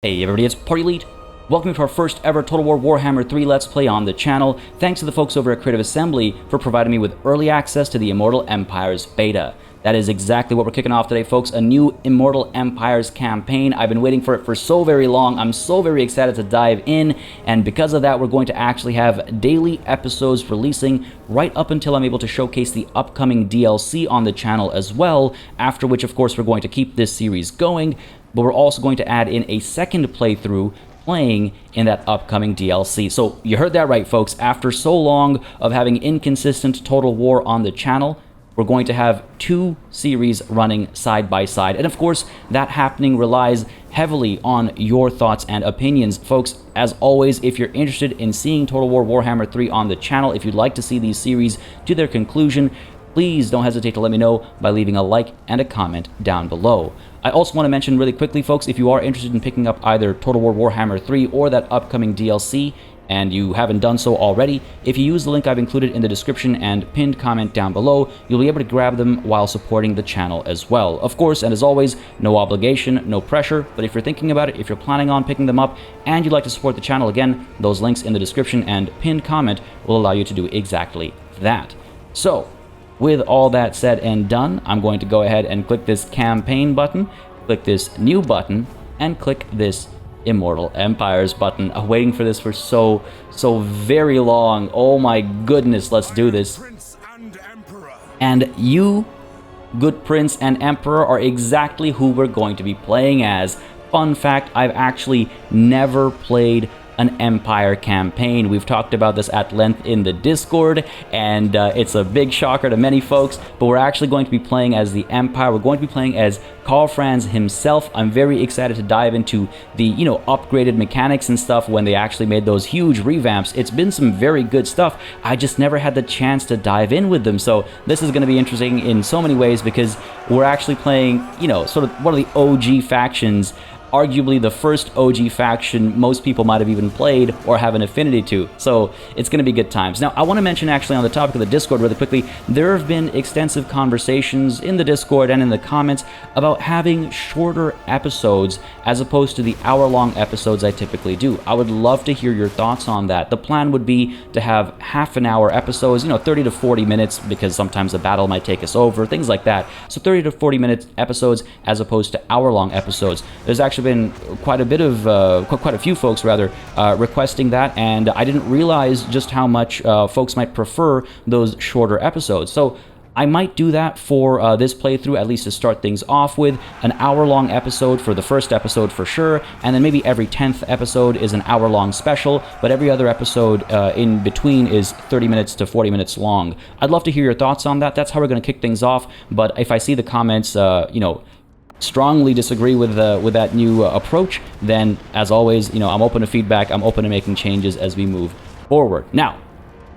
Hey everybody, it's PartyElite. Welcome to our first ever Total War Warhammer 3 Let's Play on the channel. Thanks to the folks over at Creative Assembly for providing me with early access to the Immortal Empires beta. That is exactly what we're kicking off today, folks. A new Immortal Empires campaign. I've been waiting for it for so very long. I'm so very excited to dive in, and because of that, we're going to actually have daily episodes releasing right up until I'm able to showcase the upcoming DLC on the channel as well, after which, of course, we're going to keep this series going. But we're also going to add in a second playthrough playing in that upcoming DLC. So you heard that right, folks. After so long of having inconsistent Total War on the channel, we're going to have two series running side by side. And of course, that happening relies heavily on your thoughts and opinions. Folks, as always, if you're interested in seeing Total War Warhammer 3 on the channel, if you'd like to see these series to their conclusion, please don't hesitate to let me know by leaving a like and a comment down below. I also want to mention really quickly, folks, if you are interested in picking up either Total War Warhammer 3 or that upcoming DLC, and you haven't done so already, if you use the link I've included in the description and pinned comment down below, you'll be able to grab them while supporting the channel as well. Of course, and as always, no obligation, no pressure, but if you're thinking about it, if you're planning on picking them up, and you'd like to support the channel, again, those links in the description and pinned comment will allow you to do exactly that. So, with all that said and done, I'm going to go ahead and click this campaign button, click this new button, and click this Immortal Empires button. I'm waiting for this for so very long. Oh my goodness, let's do this. And you, good Prince and Emperor, are exactly who we're going to be playing as. Fun fact, I've actually never played an Empire campaign. We've talked about this at length in the Discord, and it's a big shocker to many folks, but we're actually going to be playing as the Empire. We're going to be playing as Karl Franz himself. I'm very excited to dive into the, upgraded mechanics and stuff when they actually made those huge revamps. It's been some very good stuff. I just never had the chance to dive in with them, so this is going to be interesting in so many ways because we're actually playing, sort of one of the OG factions, arguably the first OG faction most people might have even played or have an affinity to. So it's going to be good times. Now, I want to mention actually on the topic of the Discord really quickly, there have been extensive conversations in the Discord and in the comments about having shorter episodes as opposed to the hour-long episodes I typically do. I would love to hear your thoughts on that. The plan would be to have half-an-hour episodes, 30 to 40 minutes, because sometimes a battle might take us over, things like that. So 30 to 40 minute episodes as opposed to hour-long episodes. There's actually been quite a few folks rather requesting that, and I didn't realize just how much folks might prefer those shorter episodes. So I might do that for this playthrough, at least to start things off with. An hour-long episode for the first episode for sure, and then maybe every 10th episode is an hour-long special, but every other episode in between is 30 minutes to 40 minutes long. I'd love to hear your thoughts on that. That's how we're going to kick things off, but if I see the comments, strongly disagree with that new approach, then as always, I'm open to feedback. I'm open to making changes as we move forward. Now,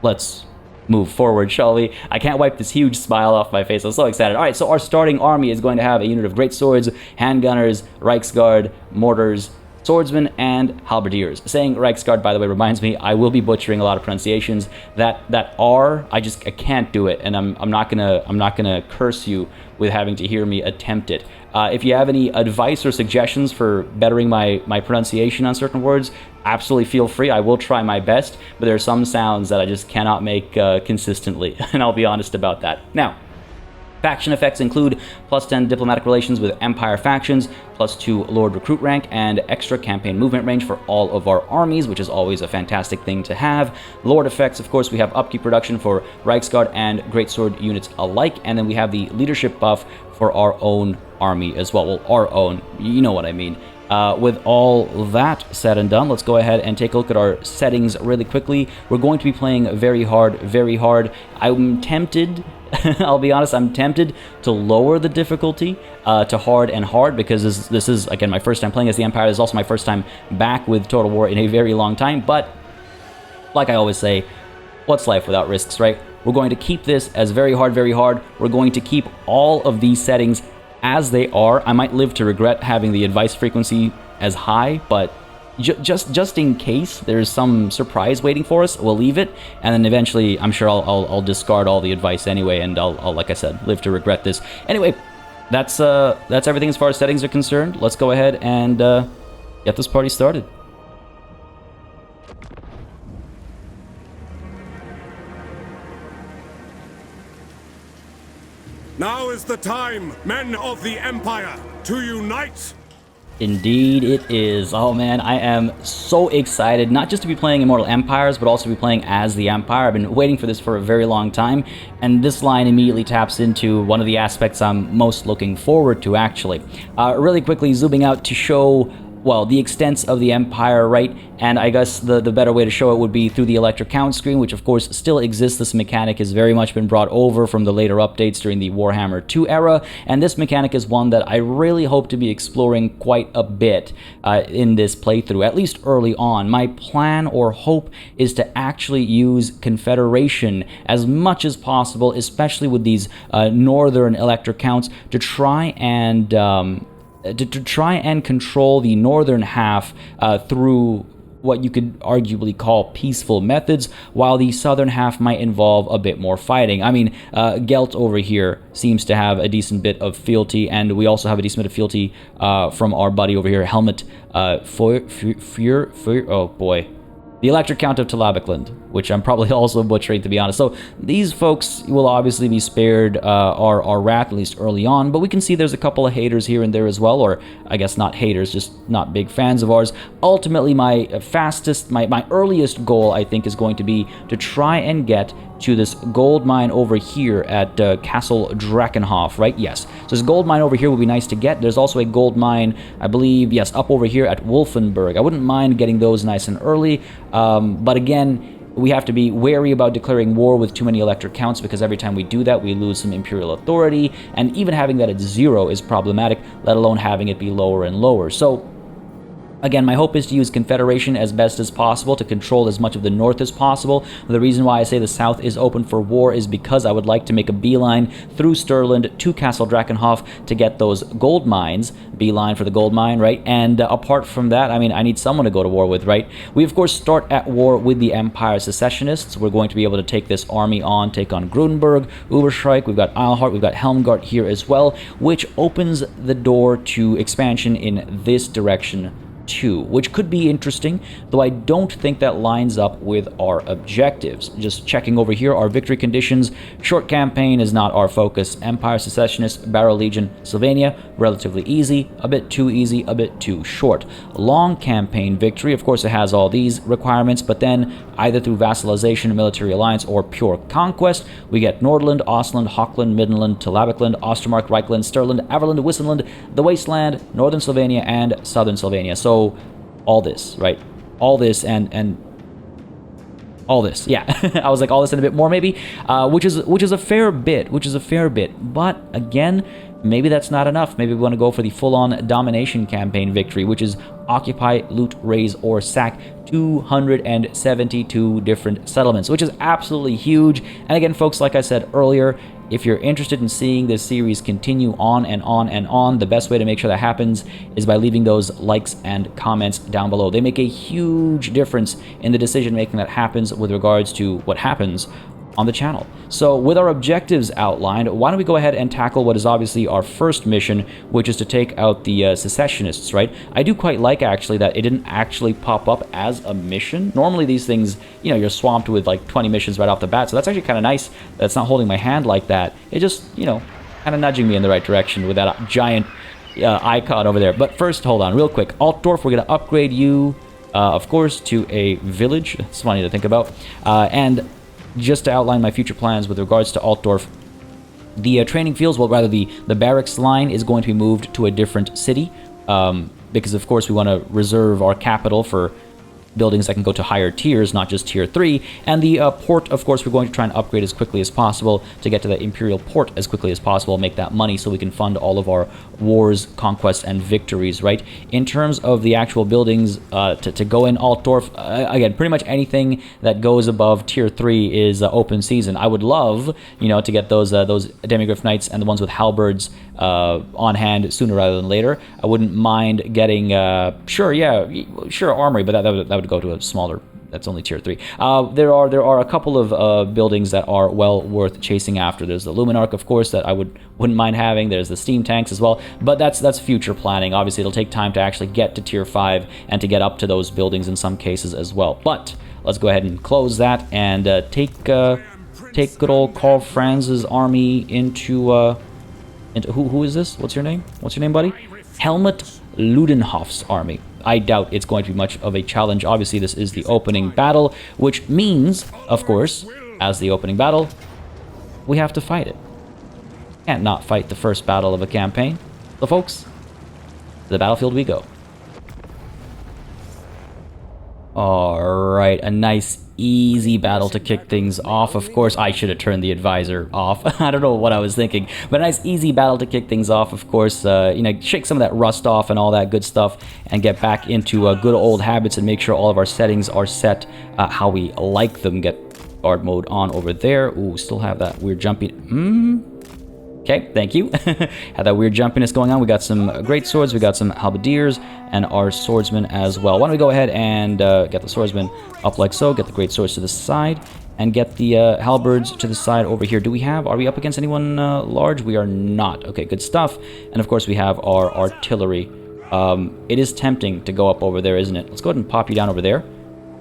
let's move forward, shall we? I can't wipe this huge smile off my face. I'm so excited. All right, so our starting army is going to have a unit of great swords, handgunners, Reichsguard, mortars, swordsmen, and halberdiers. Saying Reichsguard, by the way, reminds me, I will be butchering a lot of pronunciations. That R, I can't do it, and I'm not gonna curse you with having to hear me attempt it. If you have any advice or suggestions for bettering my pronunciation on certain words, absolutely feel free. I will try my best, but there are some sounds that I just cannot make consistently, and I'll be honest about that. Now, faction effects include +10 diplomatic relations with Empire factions, +2 Lord recruit rank, and extra campaign movement range for all of our armies, which is always a fantastic thing to have. Lord effects, of course, we have upkeep reduction for Reichsguard and Greatsword units alike, and then we have the leadership buff for our own army as well. Well, our own, you know what I mean. With all that said and done, let's go ahead and take a look at our settings really quickly. We're going to be playing very hard, very hard. I'm tempted, I'll be honest, I'm tempted to lower the difficulty to hard and hard, because this is, again, my first time playing as the Empire. This is also my first time back with Total War in a very long time, but like I always say, what's life without risks, right? We're going to keep this as very hard, very hard. We're going to keep all of these settings as they are. I might live to regret having the advice frequency as high, but just in case there's some surprise waiting for us, we'll leave it, and then eventually I'm sure I'll discard all the advice anyway, and I'll like I said, live to regret this. Anyway, that's everything as far as settings are concerned. Let's go ahead and get this party started. Now is the time, men of the Empire, to unite! Indeed it is. Oh man, I am so excited, not just to be playing Immortal Empires, but also to be playing as the Empire. I've been waiting for this for a very long time, and this line immediately taps into one of the aspects I'm most looking forward to, actually. Really quickly zooming out to show, well, the extents of the Empire, right? And I guess the better way to show it would be through the Elector Counts screen, which of course still exists. This mechanic has very much been brought over from the later updates during the Warhammer 2 era, and this mechanic is one that I really hope to be exploring quite a bit in this playthrough, at least early on. My plan or hope is to actually use Confederation as much as possible, especially with these northern Elector Counts, to try and control the northern half through what you could arguably call peaceful methods, while the southern half might involve a bit more fighting. I mean, Gelt over here seems to have a decent bit of fealty, and we also have a decent bit of fealty from our buddy over here, Helmut oh boy. The Elector Count of Talabecland, which I'm probably also butchering, to be honest. So these folks will obviously be spared our wrath, at least early on, but we can see there's a couple of haters here and there as well, or I guess not haters, just not big fans of ours. Ultimately, my earliest goal, I think, is going to be to try and get to this gold mine over here at Castle Drakenhof, right? Yes. So this gold mine over here would be nice to get. There's also a gold mine, I believe, yes, up over here at Wolfenburg. I wouldn't mind getting those nice and early, but again, we have to be wary about declaring war with too many Elector Counts, because every time we do that, we lose some Imperial authority, and even having that at 0 is problematic, let alone having it be lower and lower. So again, my hope is to use Confederation as best as possible to control as much of the north as possible. The reason why I say the south is open for war is because I would like to make a beeline through Stirland to Castle Drakenhof to get those gold mines. Beeline for the gold mine, right? And apart from that, I mean, I need someone to go to war with, right? We, of course, start at war with the Empire Secessionists. We're going to be able to take this army on, take on Grunberg, Uberschreik, we've got Eilhart, we've got Helmgart here as well, which opens the door to expansion in this direction too, which could be interesting, though I don't think that lines up with our objectives. Just checking over here, our victory conditions: short campaign is not our focus. Empire, Secessionists, Barrow Legion, Sylvania, relatively easy, a bit too easy, a bit too short. Long campaign victory, of course, it has all these requirements, but then either through vassalization, military alliance, or pure conquest, we get Nordland, Ostland, Hochland, Middenland, Talabecland, Ostermark, Reichland, Stirland, Averland, Wissenland, the Wasteland, Northern Sylvania, and Southern Sylvania. So all this, right? All this and all this, yeah. I was like, all this and a bit more, maybe, which is a fair bit, but again, maybe that's not enough. Maybe we want to go for the full-on domination campaign victory, which is occupy, loot, raise, or sack 272 different settlements, which is absolutely huge. And again, folks, like I said earlier, if you're interested in seeing this series continue on and on and on, the best way to make sure that happens is by leaving those likes and comments down below. They make a huge difference in the decision-making that happens with regards to what happens on the channel. So with our objectives outlined, why don't we go ahead and tackle what is obviously our first mission, which is to take out the secessionists, right? I do quite like, actually, that it didn't actually pop up as a mission. Normally these things, you know, you're swamped with like 20 missions right off the bat, so that's actually kind of nice that it's not holding my hand like that. It just, you know, kind of nudging me in the right direction with that giant icon over there. But first, hold on real quick. Altdorf, we're going to upgrade you, of course, to a village. It's funny to think about. And just to outline my future plans with regards to Altdorf, the training fields, well, rather the barracks line is going to be moved to a different city, because of course we want to reserve our capital for buildings that can go to higher tiers, not just tier 3. And the port, of course, we're going to try and upgrade as quickly as possible to get to the Imperial port as quickly as possible, make that money so we can fund all of our wars, conquests, and victories, right? In terms of the actual buildings to go in Altdorf, again, pretty much anything that goes above tier 3 is open season. I would love, you know, to get those Demigryph Knights and the ones with halberds on hand sooner rather than later. I wouldn't mind getting, sure, armory, but that would go to a smaller That's only tier 3. There are a couple of buildings that are well worth chasing after. There's the Luminarch, of course, that I wouldn't mind having. There's the steam tanks as well, but that's future planning. Obviously, it'll take time to actually get to tier 5 and to get up to those buildings in some cases as well. But let's go ahead and close that and take good old Karl Franz's army into who is this? What's your name? What's your name, buddy? Helmut Ludenhoff's army. I doubt it's going to be much of a challenge. Obviously, this is the opening battle, which means, of course, as the opening battle, we have to fight it. Can't not fight the first battle of a campaign. So, folks, to the battlefield we go. Alright, a nice, easy battle to kick things off. Of course, I should have turned the advisor off. I don't know what I was thinking. But a nice, easy battle to kick things off, of course. You know, shake some of that rust off and all that good stuff and get back into good old habits and make sure all of our settings are set how we like them. Get guard mode on over there. Ooh, still have that weird jumpy... Okay, thank you. Had that weird jumpiness going on. We got some great swords, we got some halberdiers, and our swordsmen as well. Why don't we go ahead and get the swordsmen up like so, get the great swords to the side, and get the halberds to the side over here. Are we up against anyone large? We are not. Okay, good stuff. And of course we have our artillery. It is tempting to go up over there, isn't it? Let's go ahead and pop you down over there.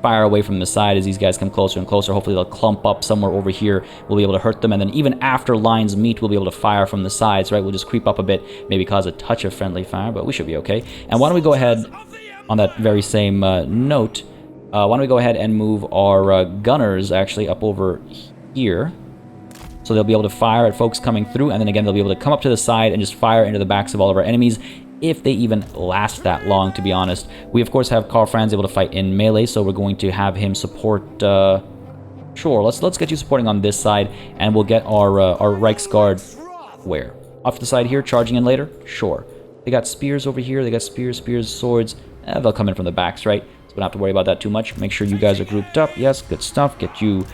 Fire away from the side as these guys come closer and closer. Hopefully they'll clump up somewhere over here. We'll be able to hurt them, and then even after lines meet, we'll be able to fire from the sides, right? We'll just creep up a bit, maybe cause a touch of friendly fire, but we should be okay. And why don't we go ahead, on that very same note, why don't we go ahead and move our gunners actually up over here. So they'll be able to fire at folks coming through, and then again, they'll be able to come up to the side and just fire into the backs of all of our enemies, if they even last that long, to be honest. We, of course, have Karl Franz able to fight in melee, so we're going to have him support... Sure, let's get you supporting on this side, and we'll get our Reichsguard... Where? Off to the side here, charging in later? Sure. They got spears over here, they got spears, swords. They'll come in from the backs, right? So we don't have to worry about that too much. Make sure you guys are grouped up. Yes, good stuff. Get you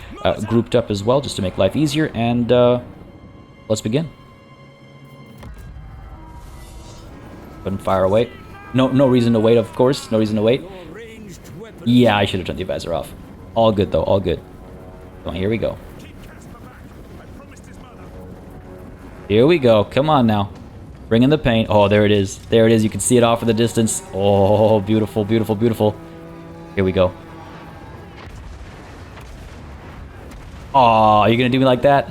grouped up as well, just to make life easier, and let's begin. And fire away. No reason to wait, of course. No reason to wait. Yeah, I should have turned the advisor off. All good, though. All good. Come on, here we go. Here we go. Come on now. Bring in the paint. Oh, there it is. There it is. You can see it off in the distance. Oh, beautiful, beautiful, beautiful. Here we go. Oh, you're going to do me like that?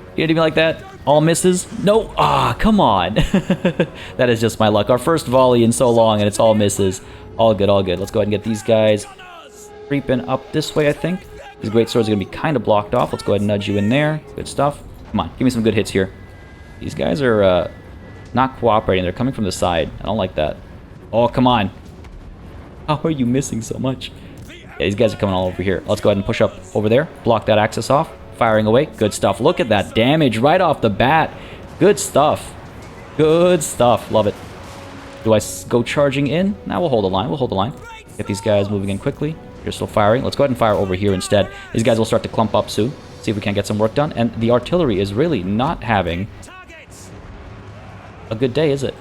You're going to do me like that? All misses? No. Ah, come on. That is just my luck. Our first volley in so long, and it's all misses. All good, all good. Let's go ahead and get these guys creeping up this way, I think. These great swords are going to be kind of blocked off. Let's go ahead and nudge you in there. Good stuff. Come on, give me some good hits here. These guys are not cooperating. They're coming from the side. I don't like that. Oh, come on. How are you missing so much? Yeah, these guys are coming all over here. Let's go ahead and push up over there. Block that access off. Firing away. Good stuff. Look at that damage right off the bat. Good stuff. Good stuff. Love it. Do I go charging in? Now we'll hold the line. We'll hold the line. Get these guys moving in quickly. They're still firing. Let's go ahead and fire over here instead. These guys will start to clump up soon. See if we can't get some work done. And the artillery is really not having a good day, is it?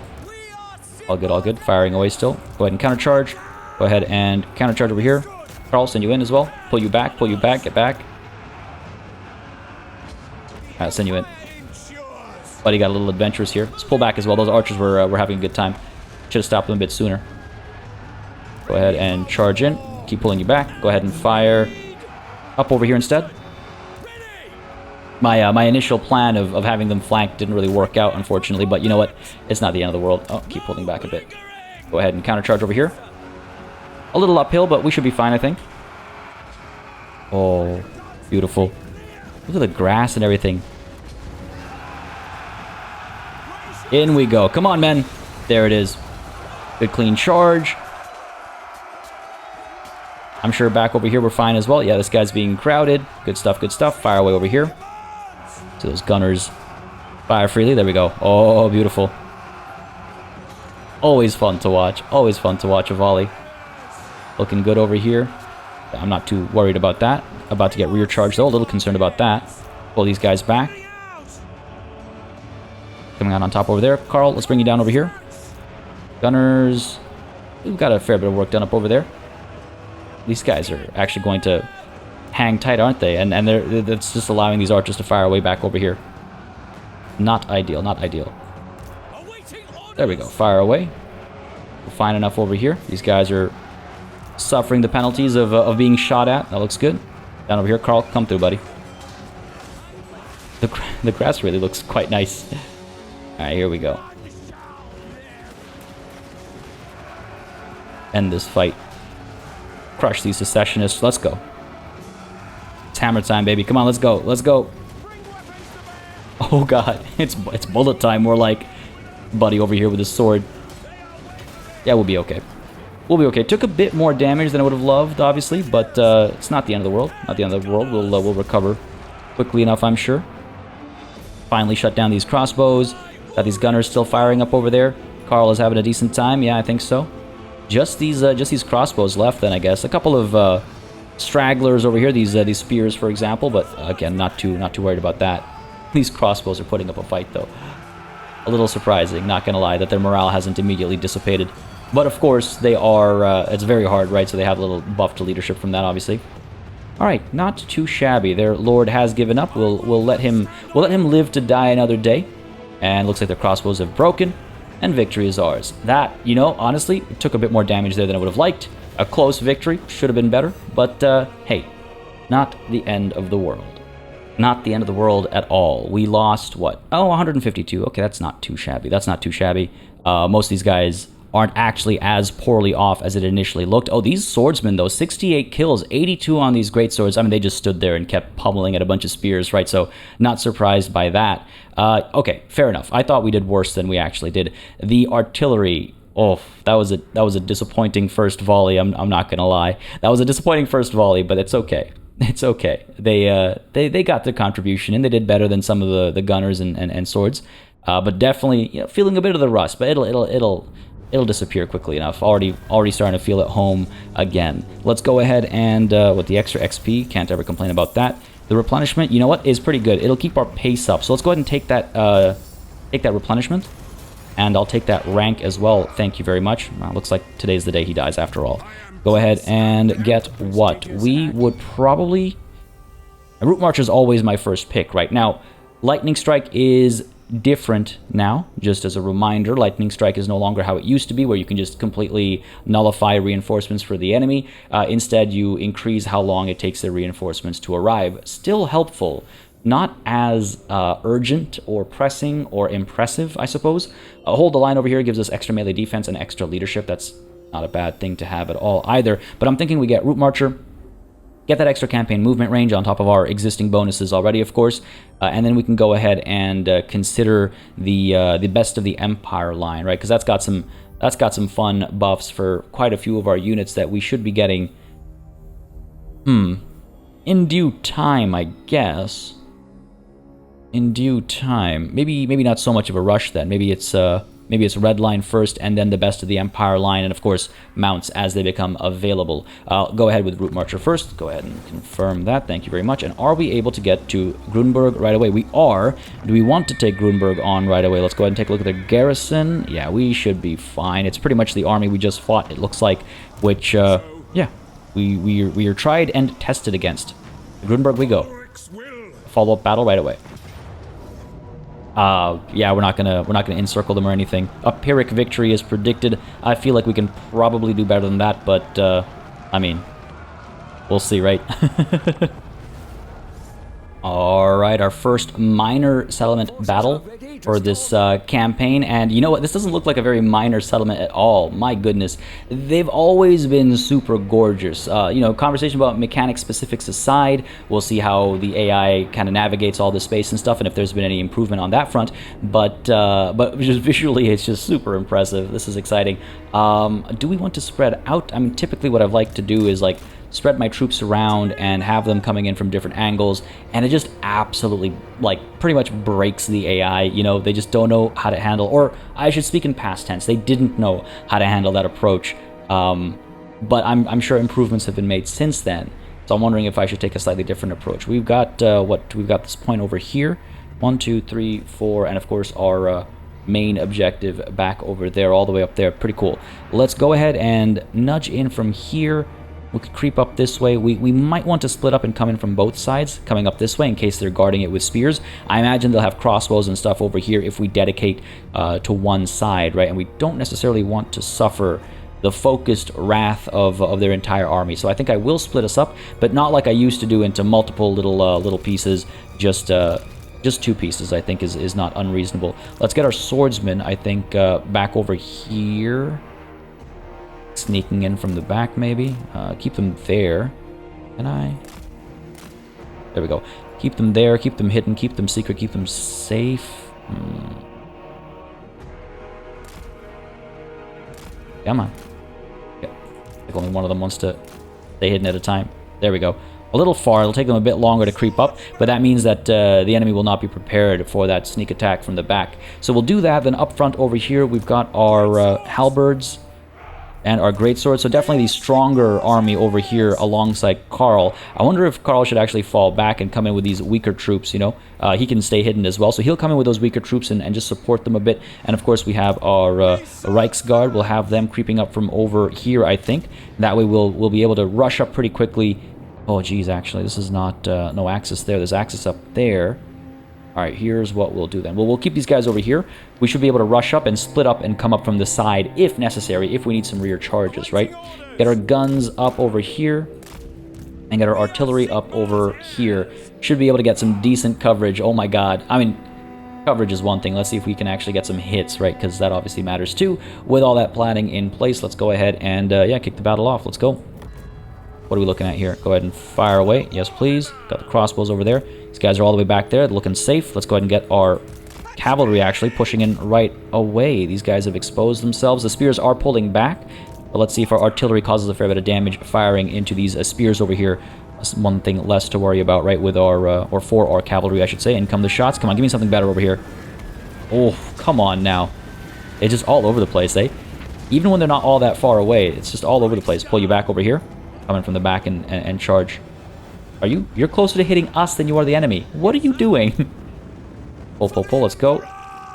All good, all good. Firing away still. Go ahead and countercharge. Go ahead and countercharge over here. Karl, send you in as well. Pull you back, get back. Alright, send you in. Buddy got a little adventurous here. Let's pull back as well. Those archers were having a good time. Should have stopped them a bit sooner. Go ahead and charge in. Keep pulling you back. Go ahead and fire up over here instead. My initial plan of having them flanked didn't really work out, unfortunately, but you know what? It's not the end of the world. Oh, keep pulling back a bit. Go ahead and countercharge over here. A little uphill, but we should be fine, I think. Oh, beautiful. Look at the grass and everything. In we go. Come on, men. There it is. Good clean charge. I'm sure back over here we're fine as well. Yeah, this guy's being crowded. Good stuff, good stuff. Fire away over here. So those gunners fire freely. There we go. Oh, beautiful. Always fun to watch. Always fun to watch a volley. Looking good over here. I'm not too worried about that. About to get rear charged though. A little concerned about that. Pull these guys back. Coming out on top over there. Karl, let's bring you down over here. Gunners. We've got a fair bit of work done up over there. These guys are actually going to hang tight, aren't they? And that's just allowing these archers to fire away back over here. Not ideal, not ideal. There we go, fire away. We're fine enough over here. These guys are suffering the penalties of being shot at. That looks good. Down over here, Karl, come through, buddy. The grass really looks quite nice. Alright, here we go. End this fight. Crush these secessionists. Let's go. It's hammer time, baby. Come on, let's go. Let's go. Oh god, it's bullet time, more like. Buddy over here with his sword. Yeah, we'll be okay. We'll be okay. Took a bit more damage than I would have loved, obviously, but it's not the end of the world. Not the end of the world. We'll recover quickly enough, I'm sure. Finally shut down these crossbows. Got these gunners still firing up over there. Karl is having a decent time. Yeah, I think so. Just these crossbows left, then, I guess. A couple of stragglers over here. These spears, for example, but again, not too worried about that. These crossbows are putting up a fight, though. A little surprising, not gonna lie, that their morale hasn't immediately dissipated. But of course, they are. It's very hard, right? So they have a little buff to leadership from that, obviously. All right, not too shabby. Their lord has given up. We'll let him live to die another day. And looks like their crossbows have broken, and victory is ours. That, you know, honestly, it took a bit more damage there than I would have liked. A close victory should have been better, but hey, not the end of the world. Not the end of the world at all. We lost, what? Oh, 152. Okay, that's not too shabby. That's not too shabby. Most of these guys aren't actually as poorly off as it initially looked. Oh, these swordsmen, though, 68 kills, 82 on these great swords. I mean, they just stood there and kept pummeling at a bunch of spears, right? So, not surprised by that. Okay, fair enough. I thought we did worse than we actually did. The artillery... Oh, that was a disappointing first volley. I'm not gonna lie. That was a disappointing first volley, but it's okay. It's okay. They got their contribution in. They did better than some of the gunners and swords, but definitely, you know, feeling a bit of the rust. But it'll disappear quickly enough. Already starting to feel at home again. Let's go ahead and with the extra XP, can't ever complain about that. The replenishment, you know what, is pretty good. It'll keep our pace up. So let's go ahead and take that replenishment. And I'll take that rank as well. Thank you very much. Looks like today's the day he dies after all. Go ahead and get what? We would probably... Route March is always my first pick, right? Now, Lightning Strike is different now. Just as a reminder, Lightning Strike is no longer how it used to be, where you can just completely nullify reinforcements for the enemy. Instead, you increase how long it takes the reinforcements to arrive. Still helpful. Not as urgent or pressing or impressive, I suppose. Hold the line over here gives us extra melee defense and extra leadership. That's not a bad thing to have at all either. But I'm thinking we get Route Marcher, get that extra campaign movement range on top of our existing bonuses already, of course. And then we can go ahead and consider the best of the Empire line, right? Because that's got some fun buffs for quite a few of our units that we should be getting. In due time, I guess. In due time. Maybe not so much of a rush then. Maybe it's red line first and then the best of the Empire line, and of course mounts as they become available. Go ahead with Route Marcher first. Go ahead and confirm that. Thank you very much. And are we able to get to Grunberg right away? We are. Do we want to take Grunberg on right away? Let's go ahead and take a look at the garrison. Yeah, we should be fine. It's pretty much the army we just fought, it looks like, which yeah, we are tried and tested against. Grunberg we go. Follow-up battle right away. Yeah, we're not gonna encircle them or anything. A Pyrrhic victory is predicted. I feel like we can probably do better than that, but I mean, we'll see, right? All right, our first minor settlement battle for this campaign, and you know what? This doesn't look like a very minor settlement at all. My goodness, they've always been super gorgeous. You know, conversation about mechanic specifics aside, we'll see how the AI kind of navigates all this space and stuff, and if there's been any improvement on that front. But just visually, it's just super impressive. This is exciting. Do we want to spread out? I mean, typically what I've liked to do is like spread my troops around and have them coming in from different angles, and it just absolutely, like, pretty much breaks the AI. You know, they just don't know how to handle, or I should speak in past tense, they didn't know how to handle that approach. But I'm sure improvements have been made since then, so I'm wondering if I should take a slightly different approach. We've got we've got this point over here, 1, 2, 3, 4, and of course our main objective back over there, all the way up there. Pretty cool. Let's go ahead and nudge in from here. We could creep up this way. We might want to split up and come in from both sides, coming up this way in case they're guarding it with spears. I imagine they'll have crossbows and stuff over here if we dedicate to one side, right? And we don't necessarily want to suffer the focused wrath of their entire army. So I think I will split us up, but not like I used to do into multiple little pieces. Just 2 pieces, I think, is not unreasonable. Let's get our swordsmen, I think, back over here. Sneaking in from the back, maybe. Keep them there. Can I? There we go. Keep them there, keep them hidden, keep them secret, keep them safe. Come on. Yeah. I think only one of them wants to stay hidden at a time. There we go. A little far. It'll take them a bit longer to creep up, but that means that the enemy will not be prepared for that sneak attack from the back. So we'll do that. Then up front over here, we've got our halberds and our greatswords. So definitely the stronger army over here alongside Karl. I wonder if Karl should actually fall back and come in with these weaker troops, you know. He can stay hidden as well. So he'll come in with those weaker troops and just support them a bit. And of course we have our Reichsguard. We'll have them creeping up from over here, I think. That way we'll be able to rush up pretty quickly. Oh geez, actually this is not no axis there. There's axis up there. Alright, here's what we'll do then. Well, we'll keep these guys over here. We should be able to rush up and split up and come up from the side if necessary, if we need some rear charges, right? Get our guns up over here and get our artillery up over here. Should be able to get some decent coverage. Oh my god. I mean, coverage is one thing. Let's see if we can actually get some hits, right? Because that obviously matters too. With all that planning in place, let's go ahead and, yeah, kick the battle off. Let's go. What are we looking at here? Go ahead and fire away. Yes, please. Got the crossbows over there. These guys are all the way back there. They're looking safe. Let's go ahead and get our cavalry actually pushing in right away. These guys have exposed themselves. The spears are pulling back. But let's see if our artillery causes a fair bit of damage firing into these spears over here. That's one thing less to worry about, right, with our, or for our cavalry, I should say. In come the shots. Come on, give me something better over here. Oh, come on now. They're just all over the place, eh? Even when they're not all that far away, it's just all over the place. Pull you back over here. Coming from the back and charge. Are you? You're closer to hitting us than you are the enemy. What are you doing? Pull, pull, pull. Let's go.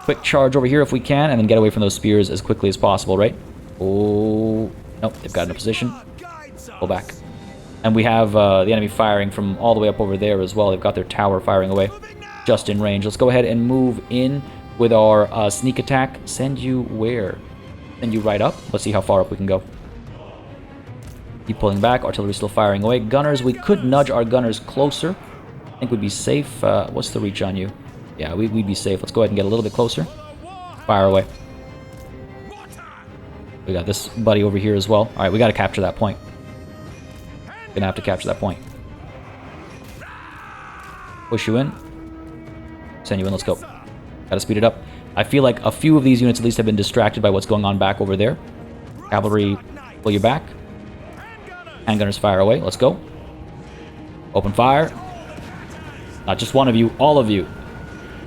Quick charge over here if we can, and then get away from those spears as quickly as possible, right? Oh, nope. They've got in a position. Pull back. And we have the enemy firing from all the way up over there as well. They've got their tower firing away just in range. Let's go ahead and move in with our sneak attack. Send you where? Send you right up. Let's see how far up we can go. Keep pulling back. Artillery still firing away. Gunners, we could nudge our gunners closer. I think we'd be safe. What's the reach on you? Yeah, we'd be safe. Let's go ahead and get a little bit closer. Fire away. We got this buddy over here as well. Alright, we got to capture that point. Gonna have to capture that point. Push you in. Send you in. Let's go. Gotta speed it up. I feel like a few of these units at least have been distracted by what's going on back over there. Cavalry, pull you back. Handgunners fire away. Let's go. Open fire. Not just one of you, all of you.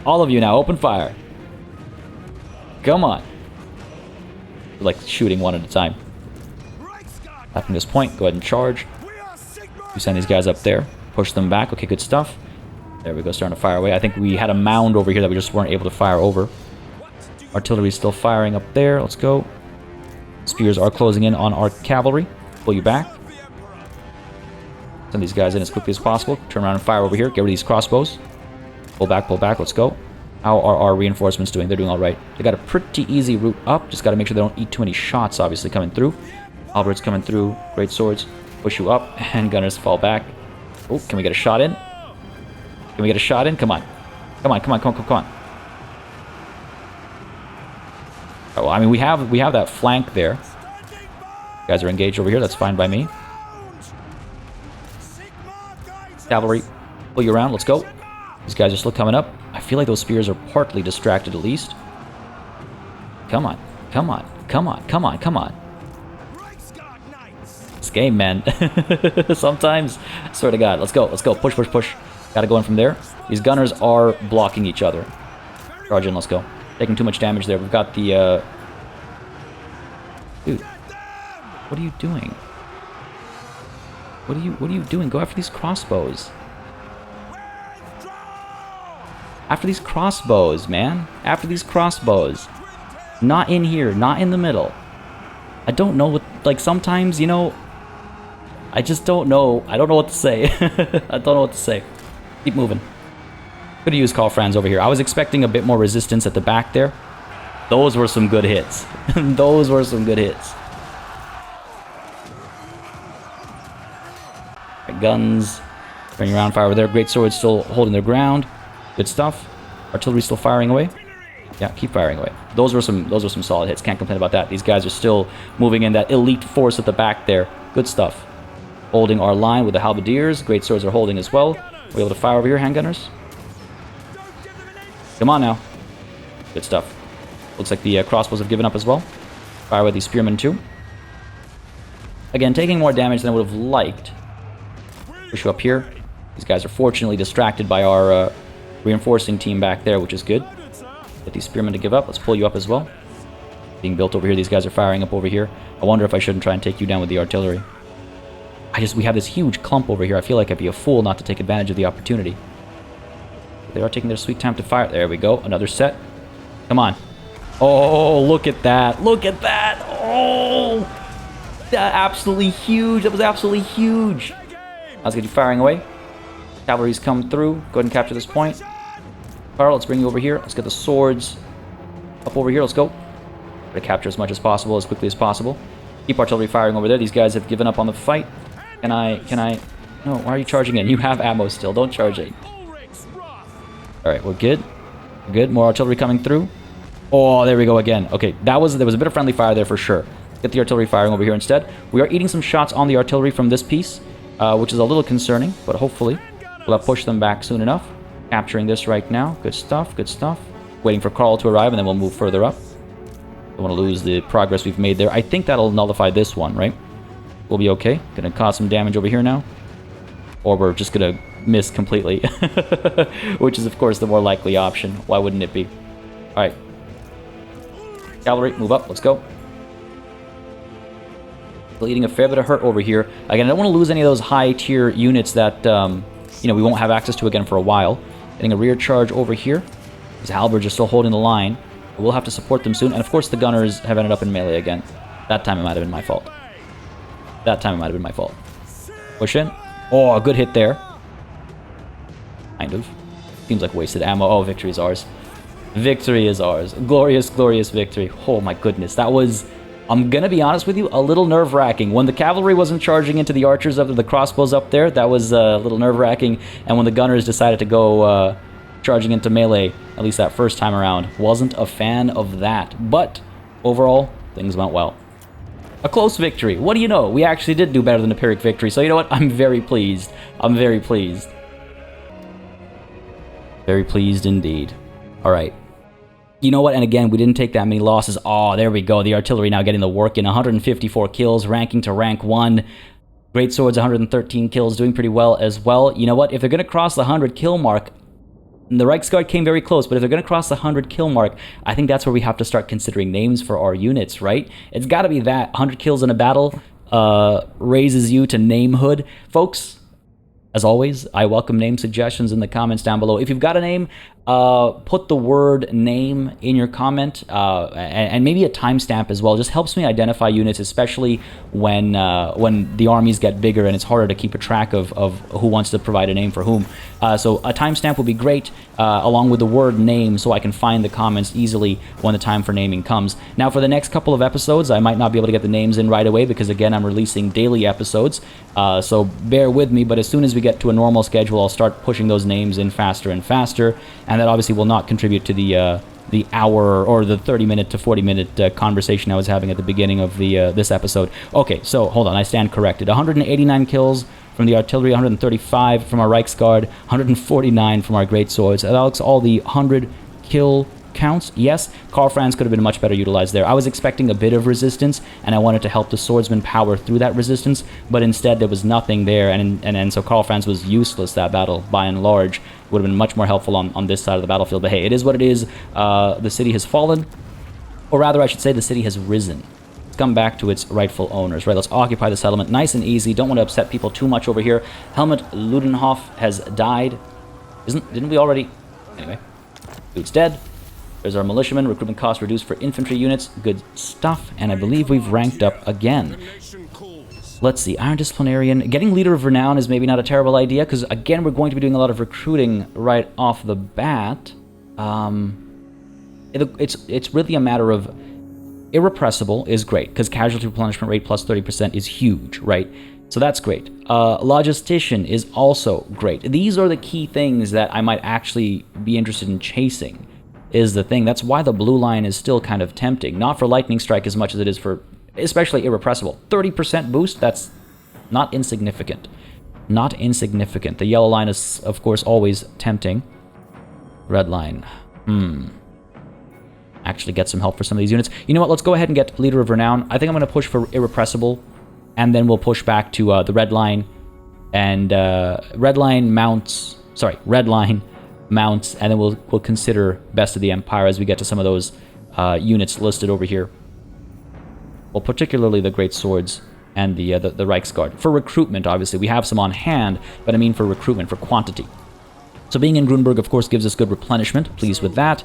All of you now, open fire. Come on. Like shooting one at a time. Up from this point, go ahead and charge. We send these guys up there. Push them back. Okay, good stuff. There we go, starting to fire away. I think we had a mound over here that we just weren't able to fire over. Artillery is still firing up there. Let's go. Spears are closing in on our cavalry. Pull you back. Send these guys in as quickly as possible. Turn around and fire over here. Get rid of these crossbows. Pull back, let's go. How are our reinforcements doing? They're doing alright. They got a pretty easy route up. Just got to make sure they don't eat too many shots, obviously, coming through. Halberds coming through. Great swords. Push you up. And gunners fall back. Oh, can we get a shot in? Can we get a shot in? Come on. Come on, come on, come on, come on. Oh, I mean, we have that flank there. Guys are engaged over here. That's fine by me. Cavalry, pull you around. Let's go. These guys are still coming up. I feel like those spears are partly distracted at least. Come on. Come on. Come on. Come on. Come on. This game, man. Sometimes. Swear to God. Let's go. Let's go. Push, push, push. Gotta go in from there. These gunners are blocking each other. Charge in. Let's go. Taking too much damage there. We've got the... Dude. What are you doing? What are you doing? Go after these crossbows. After these crossbows, man. After these crossbows. Not in here. Not in the middle. I don't know what... Like, sometimes, you know... I just don't know. I don't know what to say. I don't know what to say. Keep moving. Could have used Karl Franz over here. I was expecting a bit more resistance at the back there. Those were some good hits. Those were some good hits. Right, guns. Turning around, fire over there. Great swords still holding their ground. Good stuff. Artillery still firing away. Yeah, keep firing away. Those were some solid hits. Can't complain about that. These guys are still moving in that elite force at the back there. Good stuff. Holding our line with the halberdiers. Great swords are holding as well. We're able to fire over here, handgunners. Come on now. Good stuff. Looks like the crossbows have given up as well. Fire with these spearmen too. Again, taking more damage than I would have liked. Push you up here. These guys are fortunately distracted by our reinforcing team back there, which is good. Get these spearmen to give up. Let's pull you up as well. Being built over here. These guys are firing up over here. I wonder if I shouldn't try and take you down with the artillery. We have this huge clump over here. I feel like I'd be a fool not to take advantage of the opportunity. They are taking their sweet time to fire. There we go. Another set. Come on. Oh, look at that. Look at that. Oh, that absolutely huge. That was absolutely huge. I was going to be firing away. Cavalry's come through. Go ahead and capture this point. Karl, let's bring you over here. Let's get the swords up over here. Let's go. Try to capture as much as possible, as quickly as possible. Keep artillery firing over there. These guys have given up on the fight. Can I? No, why are you charging in? You have ammo still. Don't charge it. Alright, we're good. We're good. More artillery coming through. Oh, there we go again. Okay, there was a bit of friendly fire there for sure. Get the artillery firing over here instead. We are eating some shots on the artillery from this piece, which is a little concerning, but hopefully we'll have pushed them back soon enough. Capturing this right now. Good stuff, good stuff. Waiting for Karl to arrive, and then we'll move further up. Don't want to lose the progress we've made there. I think that'll nullify this one, right? We'll be okay. Gonna cause some damage over here now. Or we're just gonna miss completely. Which is, of course, the more likely option. Why wouldn't it be? Alright. Cavalry, move up. Let's go. Bleeding a fair bit of hurt over here. Again, I don't want to lose any of those high-tier units that, you know, we won't have access to again for a while. Getting a rear charge over here. These halberds are still holding the line. We'll have to support them soon. And, of course, the gunners have ended up in melee again. That time it might have been my fault. That time it might have been my fault. Push in. Oh, a good hit there. Kind of. Seems like wasted ammo. Oh, victory is ours. Victory is ours. Glorious, glorious victory. Oh my goodness. That was, I'm gonna be honest with you, a little nerve-wracking. When the cavalry wasn't charging into the archers up, the crossbows up there, that was a little nerve-wracking. And when the gunners decided to go charging into melee, at least that first time around, wasn't a fan of that. But overall, things went well. A close victory. What do you know? We actually did do better than a Pyrrhic victory. So you know what? I'm very pleased. I'm very pleased. Very pleased indeed. All right. You know what? And again, we didn't take that many losses. Oh, there we go. The artillery now getting the work in. 154 kills, ranking to rank 1. Great swords, 113 kills, doing pretty well as well. You know what? If they're going to cross the 100 kill mark, and the Reichsguard came very close, but if they're going to cross the 100 kill mark, I think that's where we have to start considering names for our units, right? It's got to be that. 100 kills in a battle raises you to namehood. Folks, as always, I welcome name suggestions in the comments down below. If you've got a name, put the word name in your comment, and maybe a timestamp as well. Just helps me identify units, especially when the armies get bigger and it's harder to keep a track of who wants to provide a name for whom. So a timestamp would be great, along with the word name, so I can find the comments easily when the time for naming comes. Now, for the next couple of episodes, I might not be able to get the names in right away because, again, I'm releasing daily episodes, so bear with me. But as soon as we get to a normal schedule, I'll start pushing those names in faster and faster. And that obviously will not contribute to the hour or the 30-minute to 40-minute conversation I was having at the beginning of this episode. Okay, so hold on, I stand corrected. 189 kills from the artillery, 135 from our Reichsguard, 149 from our great swords. That looks all the 100 kill counts. Yes, Karl Franz could have been much better utilized there. I was expecting a bit of resistance, and I wanted to help the swordsmen power through that resistance, but instead there was nothing there, and so Karl Franz was useless that battle by and large. Would have been much more helpful on this side of the battlefield. But hey, it is what it is. The city has fallen, or rather I should say the city has risen. It's come back to its rightful owners. Right, let's occupy the settlement nice and easy. Don't want to upset people too much over here. Helmut Ludenhoff has died. Didn't we already? Anyway, dude's dead. There's our militiamen. Recruitment costs reduced for infantry units. Good stuff. And I believe we've ranked up again. Let's see, Iron Disciplinarian. Getting Leader of Renown is maybe not a terrible idea, because again, we're going to be doing a lot of recruiting right off the bat. It's really a matter of Irrepressible is great, because casualty replenishment rate plus 30% is huge, right? So that's great. Logistician is also great. These are the key things that I might actually be interested in chasing, is the thing. That's why the blue line is still kind of tempting. Not for Lightning Strike as much as it is for, especially Irrepressible. 30% boost, that's not insignificant. Not insignificant. The yellow line is, of course, always tempting. Red line. Actually get some help for some of these units. You know what? Let's go ahead and get Leader of Renown. I think I'm going to push for Irrepressible, and then we'll push back to the red line. And red line mounts, and then we'll consider Best of the Empire as we get to some of those units listed over here. Well, particularly the Great Swords and the Reichsguard. For recruitment, obviously, we have some on hand, but I mean for recruitment, for quantity. So being in Grunberg, of course, gives us good replenishment. Pleased with that.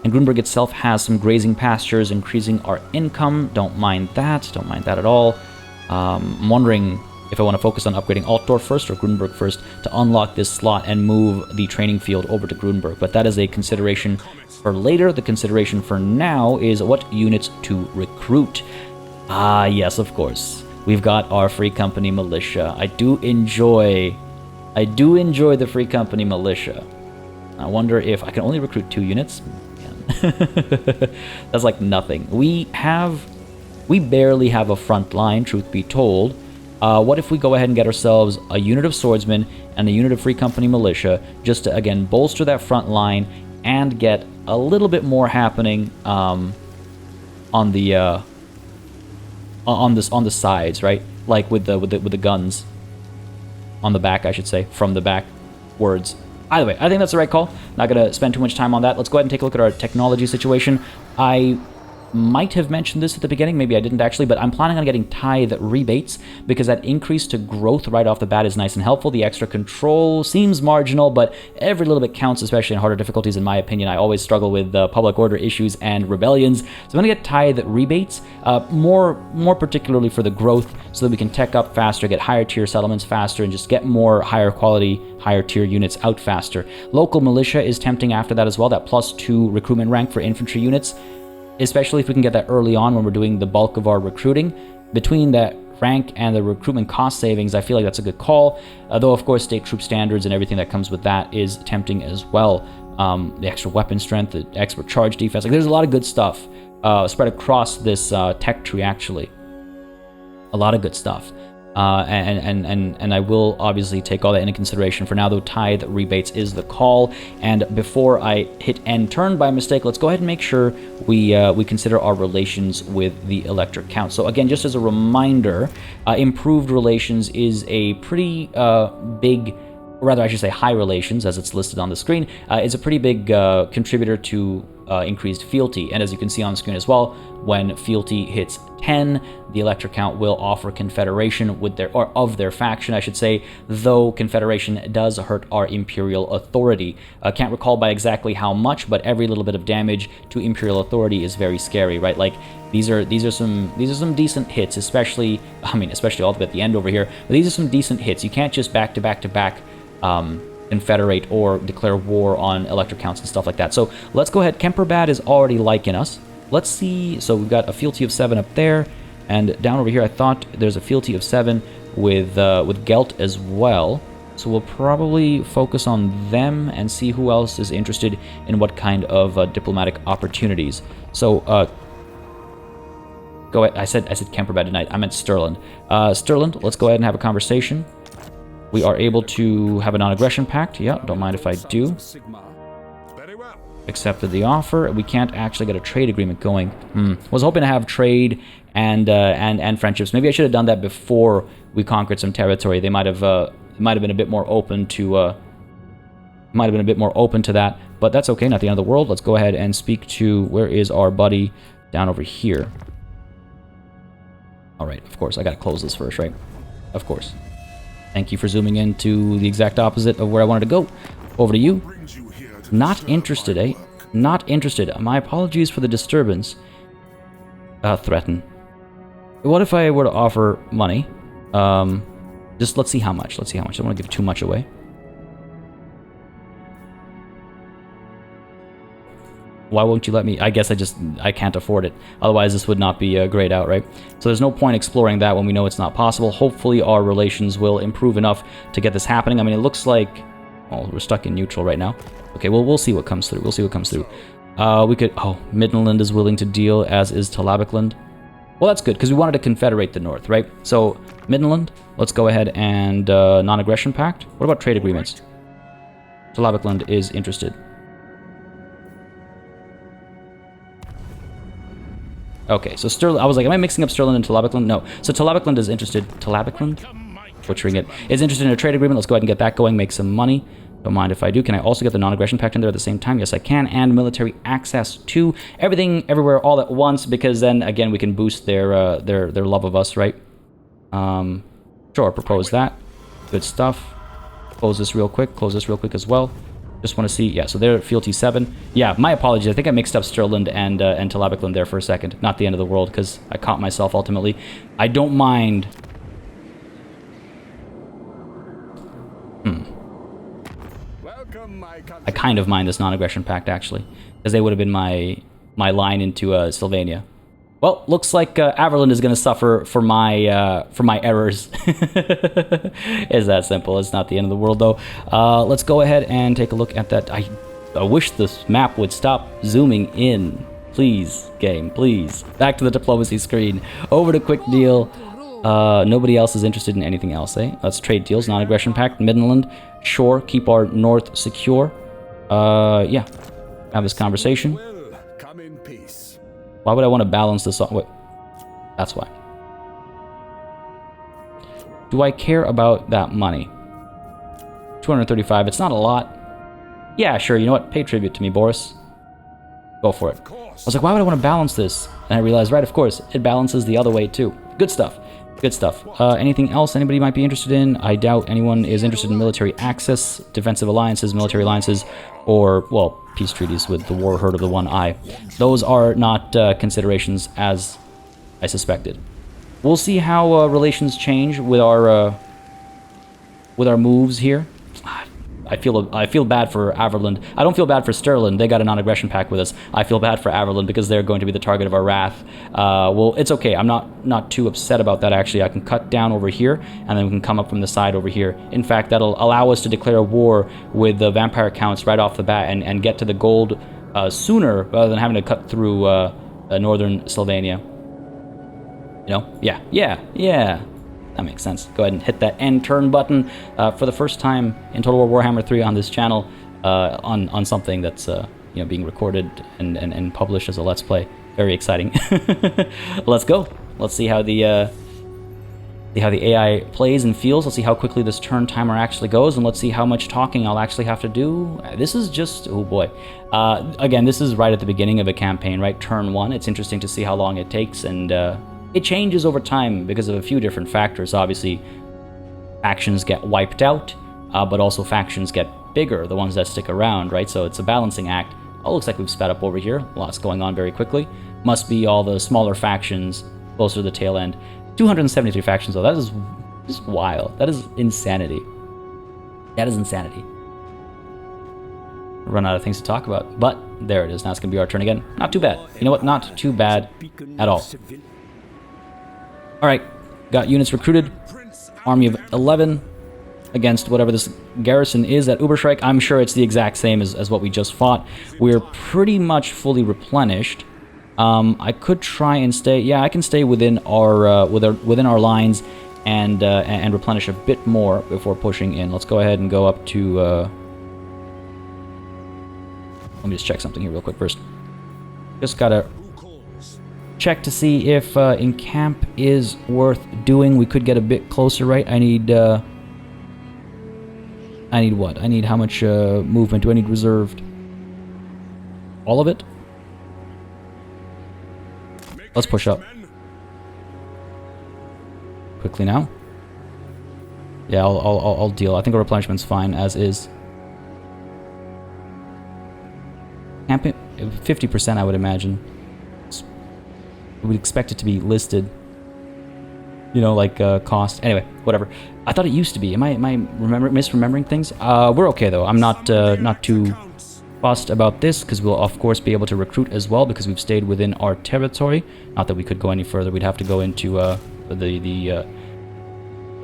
And Grunberg itself has some grazing pastures, increasing our income. Don't mind that. Don't mind that at all. I'm wondering if I want to focus on upgrading Altdorf first or Grunberg first to unlock this slot and move the training field over to Grunberg. But that is a consideration for later. The consideration for now is what units to recruit. Ah, yes, of course. We've got our Free Company Militia. I do enjoy the Free Company Militia. I wonder if I can only recruit 2 units. That's like nothing. We barely have a front line, truth be told. What if we go ahead and get ourselves a unit of swordsmen and a unit of Free Company Militia, just to again bolster that front line and get a little bit more happening on the sides, right? Like with the guns on the back, I should say, from the back words. Either way, I think that's the right call. Not going to spend too much time on that. Let's go ahead and take a look at our technology situation. I might have mentioned this at the beginning, maybe I didn't actually, but I'm planning on getting tithe rebates because that increase to growth right off the bat is nice and helpful. The extra control seems marginal, but every little bit counts, especially in harder difficulties, in my opinion. I always struggle with public order issues and rebellions, so I'm going to get tithe rebates, more particularly for the growth, so that we can tech up faster, get higher tier settlements faster, and just get more higher quality, higher tier units out faster. Local militia is tempting after that as well, that +2 recruitment rank for infantry units, especially if we can get that early on when we're doing the bulk of our recruiting. Between that rank and the recruitment cost savings, I feel like that's a good call, though of course state troop standards and everything that comes with that is tempting as well. The extra weapon strength, the expert charge defense, like there's a lot of good stuff spread across this tech tree actually. A lot of good stuff. And I will obviously take all that into consideration. For now, though, tithe rebates is the call. And before I hit end turn by mistake, let's go ahead and make sure we consider our relations with the Elector Counts. So again, just as a reminder, improved relations is a pretty big, or rather I should say high relations, as it's listed on the screen, is a pretty big contributor to increased fealty. And as you can see on the screen as well, when fealty hits 10, the Elector Count will offer Confederation with their, or of their faction, I should say, though Confederation does hurt our Imperial authority. Can't recall by exactly how much, but every little bit of damage to Imperial authority is very scary, right? Like these are some decent hits, especially all the way at the end over here. But these are some decent hits. You can't just back to back confederate or declare war on Elector Counts and stuff like that. So let's go ahead. Kemperbad is already liking us. Let's see. So we've got a fealty of 7 up there, and down over here I thought there's a fealty of 7 with Gelt as well. So we'll probably focus on them and see who else is interested in what kind of diplomatic opportunities. So go ahead. I said Kemperbad tonight. I meant Stirland. Stirland, let's go ahead and have a conversation. We are able to have a non-aggression pact. Yeah, don't mind if I do. Accepted the offer. We can't actually get a trade agreement going. Was hoping to have trade and friendships. Maybe I should have done that before we conquered some territory. They might have been a bit more open to that. But that's okay. Not the end of the world. Let's go ahead and speak to, where is our buddy down over here? All right. Of course, I gotta close this first, right? Of course. Thank you for zooming in to the exact opposite of where I wanted to go. Over to you. Not interested, eh? Not interested. My apologies for the disturbance. Threaten. What if I were to offer money? Just let's see how much. Let's see how much. I don't want to give too much away. Why won't you let me? I guess I can't afford it. Otherwise, this would not be a grayed out, right? So there's no point exploring that when we know it's not possible. Hopefully, our relations will improve enough to get this happening. I mean, it looks like... Oh, we're stuck in neutral right now. Okay, well, we'll see what comes through. We'll see what comes through. We could... Oh, Midland is willing to deal, as is Talabecland. Well, that's good, because we wanted to confederate the North, right? So, Midland, let's go ahead and non-aggression pact. What about trade agreements? Talabecland is interested. Okay, so Stirland... I was like, am I mixing up Stirland and Talabecland? No. So Talabecland is interested... Talabecland? Butchering it. Is interested in a trade agreement. Let's go ahead and get that going, make some money. Don't mind if I do. Can I also get the non-aggression pact in there at the same time? Yes, I can. And military access to everything, everywhere, all at once, because then, again, we can boost their love of us, right? Sure, propose that. Good stuff. Close this real quick. Close this real quick as well. Just want to see... Yeah, so they're at fealty 7. Yeah, my apologies. I think I mixed up Stirland and Talabecland there for a second. Not the end of the world, because I caught myself ultimately. I don't mind... I kind of mind this non-aggression pact, actually, because they would have been my line into Sylvania. Well, looks like Averland is going to suffer for my errors. It's that simple. It's not the end of the world, though. Let's go ahead and take a look at that. I wish this map would stop zooming in. Please, game, please. Back to the diplomacy screen. Over to quick deal. Nobody else is interested in anything else, eh? Let's trade deals. Non-aggression pact. Midland. Sure. Keep our north secure. Yeah. Have this conversation. Why would I want to balance this on? Wait. That's why. Do I care about that money? 235. It's not a lot. Yeah, sure. You know what? Pay tribute to me, Boris. Go for it. I was like, why would I want to balance this? And I realized, right, of course, it balances the other way, too. Good stuff. Good stuff. Anything else anybody might be interested in? I doubt anyone is interested in military access, defensive alliances, military alliances, or, well, peace treaties with the war herd of the One Eye. Those are not considerations as I suspected. We'll see how relations change with our moves here. I feel bad for Averland. I don't feel bad for Stirland. They got a non-aggression pact with us. I feel bad for Averland because they're going to be the target of our wrath. Well, it's okay. I'm not too upset about that, actually. I can cut down over here, and then we can come up from the side over here. In fact, that'll allow us to declare war with the vampire counts right off the bat and get to the gold sooner rather than having to cut through northern Sylvania. You know? Yeah. That makes sense. Go ahead and hit that end turn button for the first time in Total War Warhammer 3 on this channel on something that's being recorded and published as a Let's Play. Very exciting. Let's go. Let's see how the AI plays and feels. Let's see how quickly this turn timer actually goes, and let's see how much talking I'll actually have to do. This is just... oh boy. Again, this is right at the beginning of a campaign, right? Turn 1. It's interesting to see how long it takes, and... it changes over time because of a few different factors. Obviously, factions get wiped out, but also factions get bigger, the ones that stick around, right? So it's a balancing act. Oh, looks like we've sped up over here. Lots going on very quickly. Must be all the smaller factions closer to the tail end. 273 factions, though. That is just wild. That is insanity. That is insanity. Run out of things to talk about, but there it is. Now it's going to be our turn again. Not too bad. You know what? Not too bad at all. Alright, got units recruited, army of 11 against whatever this garrison is at Uberschreik. I'm sure it's the exact same as what we just fought. We're pretty much fully replenished. I could try and stay, yeah, I can stay within our lines and replenish a bit more before pushing in. Let's go ahead and go up to, let me just check something here real quick first. Just gotta check to see if in camp is worth doing. We could get a bit closer, right? I need what? I need how much movement do I need reserved? All of it? Let's push up. Quickly now. Yeah, I'll deal. I think our replenishment's fine as is. Camping 50%, I would imagine. We'd expect it to be listed. you know, like cost. Anyway, whatever. I thought it used to be. Am I misremembering things? We're okay though. I'm not too fussed about this because we'll of course be able to recruit as well because we've stayed within our territory. Not that we could go any further. We'd have to go into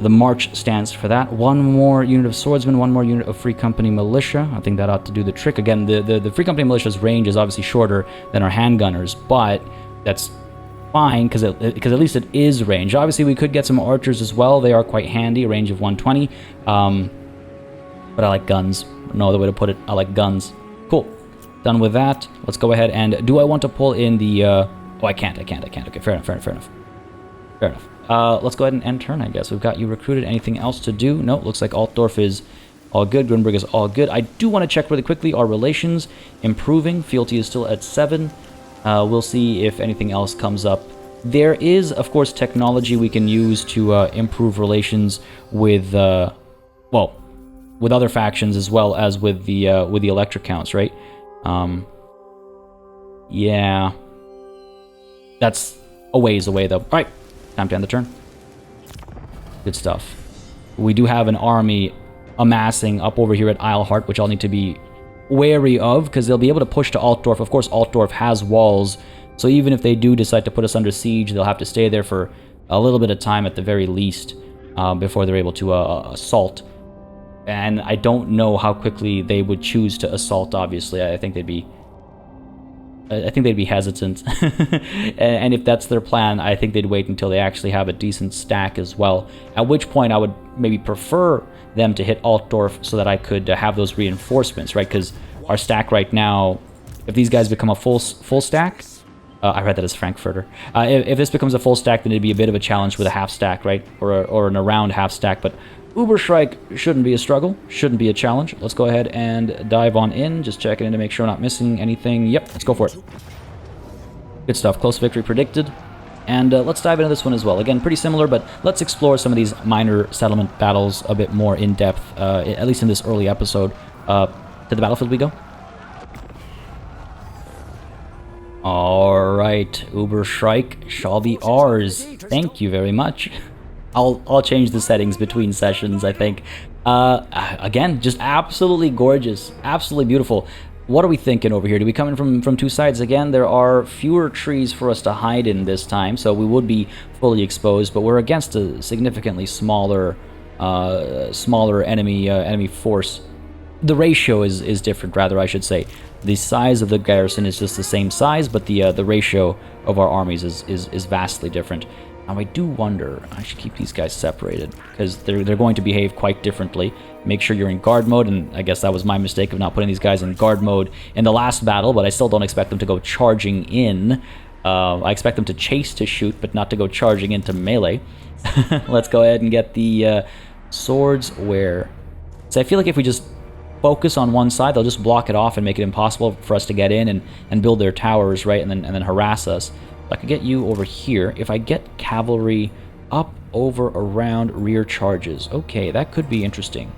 the march stance for that. One more unit of swordsmen, one more unit of Free Company militia. I think that ought to do the trick. Again, the Free Company militia's range is obviously shorter than our handgunners, but that's fine because at least it is range. Obviously, we could get some archers as well. They are quite handy, a range of 120. But I like guns. No other way to put it. I like guns. Cool. Done with that. Let's go ahead and do I want to pull in the? Oh, I can't. Okay, fair enough. Let's go ahead and end turn, I guess. We've got you recruited. Anything else to do? No, looks like Altdorf is all good. Grunberg is all good. I do want to check really quickly our relations. Improving. Fealty is still at 7. We'll see if anything else comes up. There is, of course, technology we can use to improve relations with, well, with other factions as well as with the Elector Counts, right? Yeah. That's a ways away, though. All right. Time to end the turn. Good stuff. We do have an army amassing up over here at Eilhart, which I'll need to be wary of, because they'll be able to push to Altdorf. Of course, Altdorf has walls, so even if they do decide to put us under siege, they'll have to stay there for a little bit of time at the very least before they're able to assault. And I don't know how quickly they would choose to assault, obviously. I think they'd be hesitant. And if that's their plan, I think they'd wait until they actually have a decent stack as well. At which point I would maybe prefer them to hit Altdorf so that I could have those reinforcements, right? Because our stack right now, if these guys become a full stack, I read that as Frankfurter. If this becomes a full stack, then it'd be a bit of a challenge with a half stack, right? Or an around half stack, but Uberschreik shouldn't be a struggle, shouldn't be a challenge. Let's go ahead and dive on in, just checking in to make sure we're not missing anything. Yep, let's go for it. Good stuff, close victory predicted. And let's dive into this one as well. Again, pretty similar, but let's explore some of these minor settlement battles a bit more in depth, at least in this early episode. To the battlefield we go. Alright, Uberschreik shall be ours. Thank you very much. I'll change the settings between sessions, I think. Again, just absolutely gorgeous. Absolutely beautiful. What are we thinking over here? Do we come in from two sides again? There are fewer trees for us to hide in this time, so we would be fully exposed, but we're against a significantly smaller enemy force. The ratio is different, rather, I should say. The size of the garrison is just the same size, but the ratio of our armies is vastly different. Now, I do wonder, I should keep these guys separated, because they're going to behave quite differently. Make sure you're in guard mode, and I guess that was my mistake of not putting these guys in guard mode in the last battle, but I still don't expect them to go charging in. I expect them to chase to shoot, but not to go charging into melee. Let's go ahead and get the swords where... So I feel like if we just focus on one side, they'll just block it off and make it impossible for us to get in and build their towers, right, and then harass us. I could get you over here. If I get cavalry up, over, around, rear charges. Okay, that could be interesting.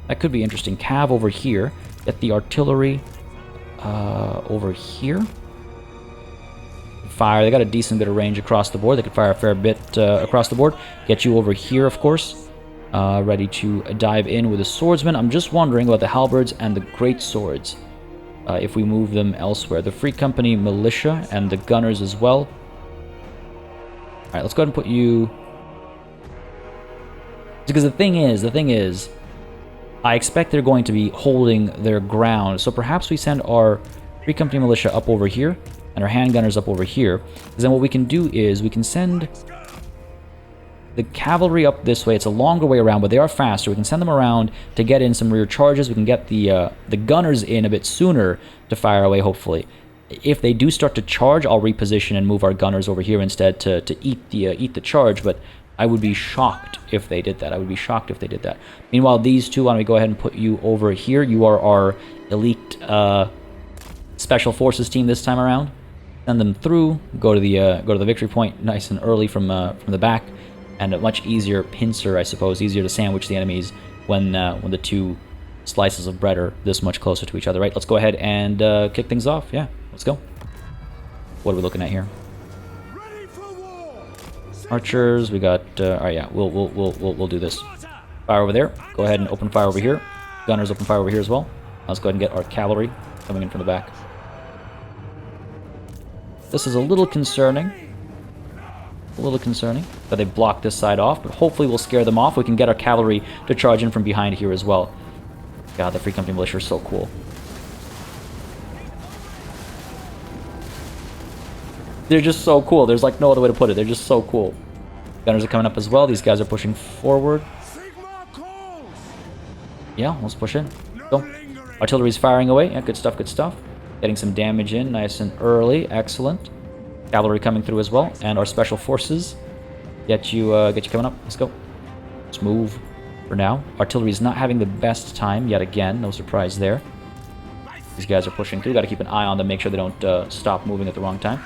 That could be interesting. Cav over here. Get the artillery over here. Fire. They got a decent bit of range across the board. They could fire a fair bit across the board. Get you over here, of course. Ready to dive in with the swordsman. I'm just wondering about the halberds and the great swords. If we move them elsewhere. The Free Company militia and the gunners as well. Alright, let's go ahead and put you... Because the thing is, I expect they're going to be holding their ground. So perhaps we send our Free Company militia up over here and our handgunners up over here. Because then what we can do is we can send the cavalry up this way. It's a longer way around, but they are faster. We can send them around to get in some rear charges. We can get the gunners in a bit sooner to fire away, hopefully. If they do start to charge, I'll reposition and move our gunners over here instead to eat the charge, but I would be shocked if they did that. Meanwhile, these two, why don't we go ahead and put you over here? You are our elite special forces team this time around. Send them through, go to the victory point nice and early from the back. And a much easier pincer, I suppose, easier to sandwich the enemies when the two slices of bread are this much closer to each other, right? Let's go ahead and kick things off. Yeah, let's go. What are we looking at here? Ready for war. Archers, we got... Alright, yeah, we'll do this. Fire over there. Go ahead and open fire over here. Gunners open fire over here as well. Let's go ahead and get our cavalry coming in from the back. This is a little concerning. A little concerning that they blocked this side off, but hopefully we'll scare them off. We can get our cavalry to charge in from behind here as well. God, the Free Company Militia are so cool. They're just so cool. There's like no other way to put it. They're just so cool. Gunners are coming up as well. These guys are pushing forward. Yeah, let's push in. Go. Artillery's firing away. Yeah, good stuff, good stuff. Getting some damage in nice and early. Excellent. Cavalry coming through as well. And our special forces. Get you coming up. Let's go. Let's move for now. Artillery's not having the best time yet again. No surprise there. These guys are pushing through. Got to keep an eye on them. Make sure they don't stop moving at the wrong time.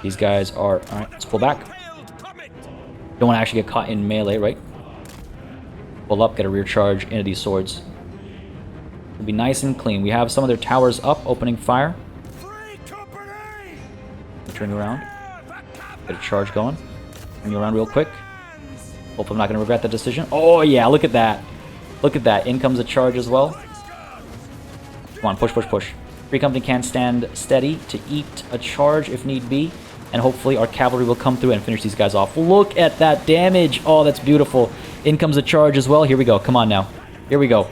These guys are... Alright, let's pull back. Don't want to actually get caught in melee, right? Pull up, get a rear charge into these swords. It'll be nice and clean. We have some of their towers up, opening fire. Turn around. Get a charge going. Turn you around real quick. Hope I'm not going to regret that decision. Oh, yeah, look at that. Look at that. In comes a charge as well. Come on, push, push, push. Free Company can stand steady to eat a charge if need be. And hopefully our cavalry will come through and finish these guys off. Look at that damage. Oh, that's beautiful. In comes a charge as well. Here we go. Come on now. Here we go.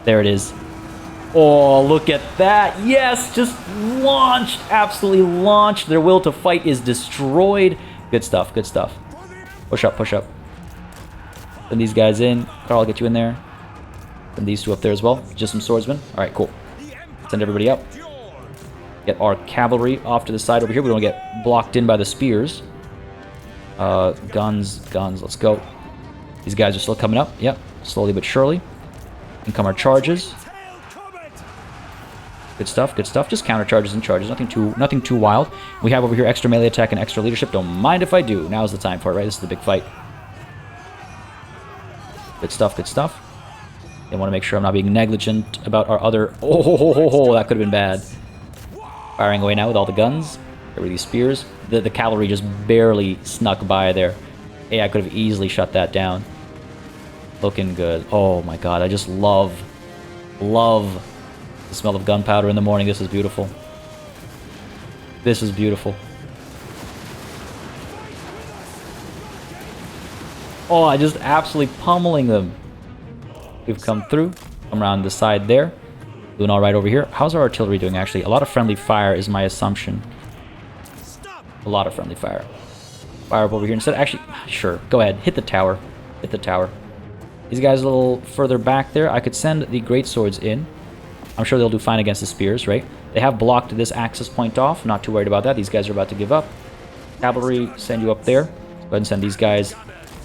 There it is. Oh, look at that. Yes, just launched. Absolutely launched. Their will to fight is destroyed. Good stuff. Good stuff. Push up, push up. Send these guys in. Karl, I'll get you in there. Send these two up there as well. Just some swordsmen. All right, cool. Send everybody up. Get our cavalry off to the side over here. We don't get blocked in by the spears. Guns. Let's go. These guys are still coming up. Yep. Slowly but surely. In come our charges. Good stuff. Good stuff. Just counter charges and charges. Nothing too wild. We have over here extra melee attack and extra leadership. Don't mind if I do. Now's the time for it, right? This is the big fight. Good stuff. Good stuff. I want to make sure I'm not being negligent about our other... Oh, that could have been bad. Firing away now with all the guns. Get rid of these spears. The cavalry just barely snuck by there. Hey, I could have easily shut that down. Looking good. Oh my god, I just love the smell of gunpowder in the morning. This is beautiful. This is beautiful. Oh, I just absolutely pummeling them. We've come through. Come around the side there. Doing all right over here. How's our artillery doing, actually? A lot of friendly fire is my assumption. A lot of friendly fire. Fire up over here instead. Actually, sure. Go ahead. Hit the tower. Hit the tower. These guys a little further back there. I could send the great swords in. I'm sure they'll do fine against the spears, right? They have blocked this access point off. Not too worried about that. These guys are about to give up. Cavalry, send you up there. Go ahead and send these guys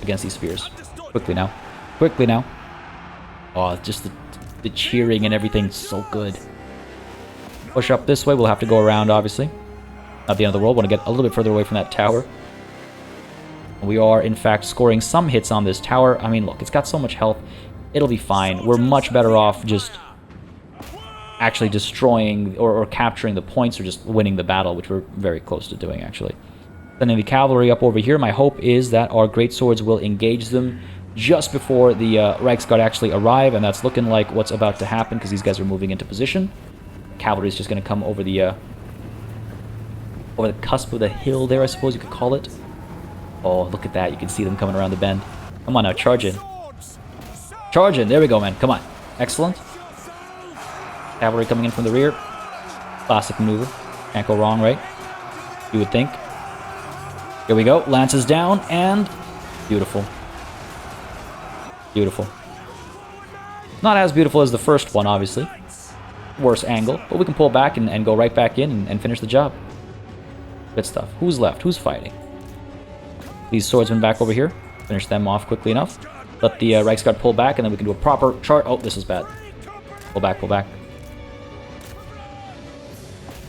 against these spears. Quickly now. Quickly now. Oh, just the cheering and everything. So good. Push up this way. We'll have to go around, obviously. Not the end of the world. Want to get a little bit further away from that tower. We are, in fact, scoring some hits on this tower. I mean, look, it's got so much health. It'll be fine. We're much better off just actually destroying or capturing the points or just winning the battle, which we're very close to doing, actually. Sending the cavalry up over here. My hope is that our great swords will engage them just before the Reichsguard actually arrive, and that's looking like what's about to happen because these guys are moving into position. Cavalry is just going to come over the cusp of the hill there, I suppose you could call it. Oh, look at that. You can see them coming around the bend. Come on now, charge in. Charge in. There we go, man. Come on. Excellent. Cavalry coming in from the rear. Classic maneuver. Can't go wrong, right? You would think. Here we go. Lances down, and... beautiful. Beautiful. Not as beautiful as the first one, obviously. Worse angle, but we can pull back and go right back in and finish the job. Good stuff. Who's left? Who's fighting? These swordsmen back over here. Finish them off quickly enough. Let the Reichsguard pull back, and then we can do a proper charge. Oh, this is bad. Pull back, pull back.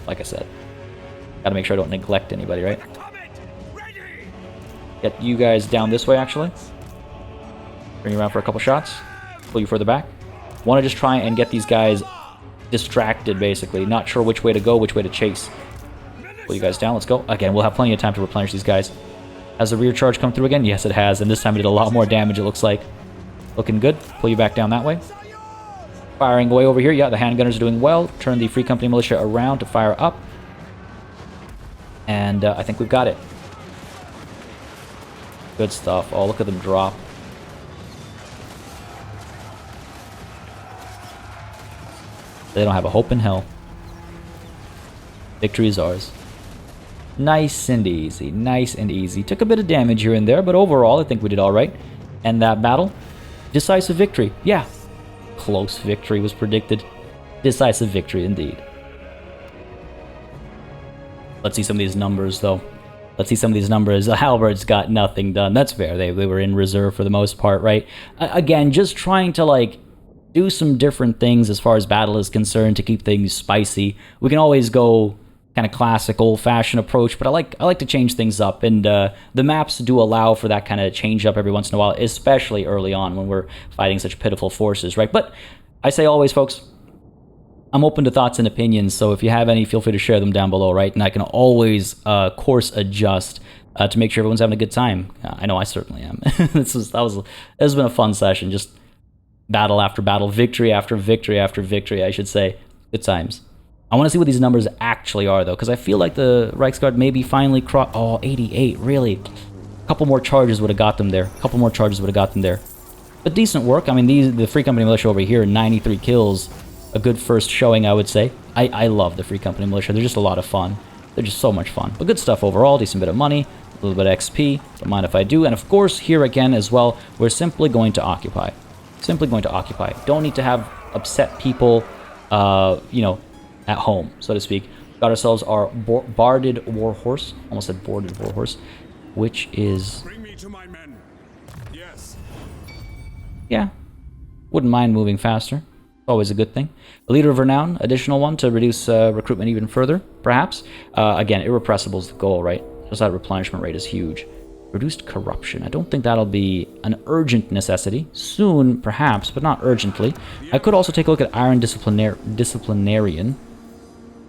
Like I said. Gotta make sure I don't neglect anybody, right? Get you guys down this way, actually. Bring you around for a couple shots. Pull you further back. Want to just try and get these guys distracted, basically. Not sure which way to go, which way to chase. Pull you guys down. Let's go. Again, we'll have plenty of time to replenish these guys. Has the rear charge come through again? Yes, it has. And this time it did a lot more damage, it looks like. Looking good. Pull you back down that way. Firing away over here. Yeah, the handgunners are doing well. Turn the Free Company Militia around to fire up. And I think we've got it. Good stuff. Oh, look at them drop. They don't have a hope in hell. Victory is ours. Nice and easy. Nice and easy. Took a bit of damage here and there, but overall I think we did alright. And that battle, decisive victory. Yeah. Close victory was predicted. Decisive victory indeed. Let's see some of these numbers though. Let's see some of these numbers. Halberds got nothing done. That's fair. They were in reserve for the most part, right? Again, just trying to like do some different things as far as battle is concerned to keep things spicy. We can always go kind of classic old-fashioned approach, but I like to change things up, and the maps do allow for that kind of change up every once in a while, especially early on when we're fighting such pitiful forces, right? But I say always, folks, I'm open to thoughts and opinions, so if you have any, feel free to share them down below, right? And I can always course adjust to make sure everyone's having a good time. I know I certainly am. This has been a fun session, just battle after battle, victory after victory after victory, I should say. Good times. I want to see what these numbers actually are, though, because I feel like the Reichsguard maybe finally crossed... Oh, 88, really? A couple more charges would have got them there. A couple more charges would have got them there. But decent work. I mean, the Free Company Militia over here, 93 kills. A good first showing, I would say. I love the Free Company Militia. They're just a lot of fun. They're just so much fun. But good stuff overall. Decent bit of money. A little bit of XP. Don't mind if I do. And of course, here again as well, we're simply going to occupy. Simply going to occupy. Don't need to have upset people, you know, at home, so to speak. Got ourselves our barded warhorse. Almost said boarded warhorse. Which is... Bring me to my men. Yes. Yeah. Wouldn't mind moving faster. Always a good thing. A Leader of Renown, additional one to reduce recruitment even further, perhaps. Again, irrepressible is the goal, right? Just that replenishment rate is huge. Reduced corruption. I don't think that'll be an urgent necessity. Soon, perhaps, but not urgently. I could also take a look at Iron Disciplinarian,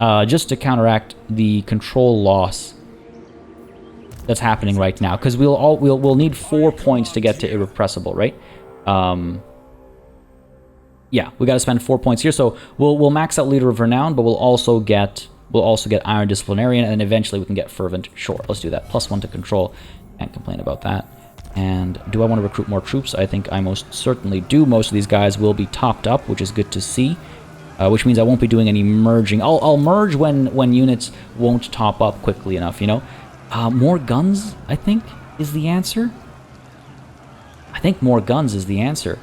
just to counteract the control loss that's happening right now. Because we'll need 4 points to get to irrepressible, right? Yeah, we got to spend 4 points here. So we'll max out Leader of Renown, but we'll also get Iron Disciplinarian, and then eventually we can get Fervent. Sure, let's do that. +1 to control. Can't complain about that. And do I want to recruit more troops? I think I most certainly do. Most of these guys will be topped up, which is good to see. Which means I won't be doing any merging. I'll merge when units won't top up quickly enough, you know? More guns, I think, is the answer. I think more guns is the answer.